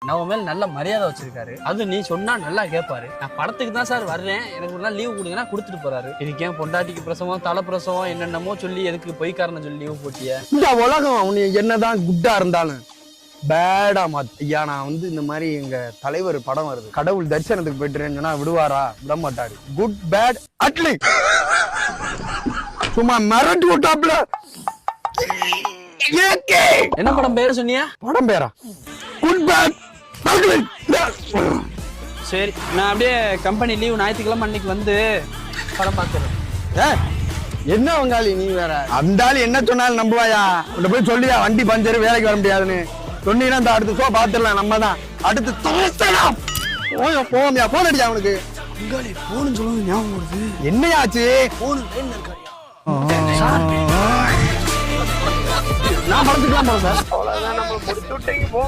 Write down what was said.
நம்ம மேல நல்ல மரியாதை வச்சிருக்காரு. அது நீ சொன்னா நல்லா கேட்பாரு. நான் படத்துக்கு தான் சார் வர்றேன், எனக்கு ஒரு நாள் லீவு கொடுங்கன்னா கொடுத்துட்டு போறாரு. இதுக்கு ஏன் பொண்டாட்டிக்கு பிரசவம் தலை பிரசவம் என்னென்னமோ சொல்லி எதுக்கு பொய்க்காரன்னு சொல்லி லீவு போட்டிய? இந்த உலகம் அவனு என்னதான் குட்டா இருந்தாலும் பேடா ஐயா. நான் வந்து இந்த மாதிரி எங்க தலைவர் படம் வருது, கடவுள் தரிசனத்துக்கு போயிட்டு சொன்னா விடுவாரா? விட மாட்டாரு. குட் பேட் அட்லி சும்மா மிரட்டி விட்டாப்ல. என்ன படம் பேரு சொன்னியா? படம் பேரா? Good bad Atlee. சரி, நான் அப்படியே கம்பெனி லீவு ஞாயிற்றுக்கிழமை அன்னைக்கு வந்து படம் பார்த்துறேன். என்ன வங்காளி நீ வேற? அந்த ஆளு என்ன சொன்னாலும் நம்புவாயா? உன்னை போய் சொல்லியா வண்டி பஞ்சரு வேலைக்கு வர முடியாதுன்னு சொன்னீங்கன்னா இந்த அடுத்த ஷோ பாத்துடலாம். நம்ம தான் அடுத்து போமியா? போன் அடியா அவனுக்கு. போன்னு சொல்லுங்க ஞாபகம் வருது. என்னையாச்சு? போன் லைன்ல இருக்காரியா? நான் படத்துக்குலாம் போறேன் சார். அவ்வளவுதான், நம்ம முடிச்சு விட்டீங்க போ.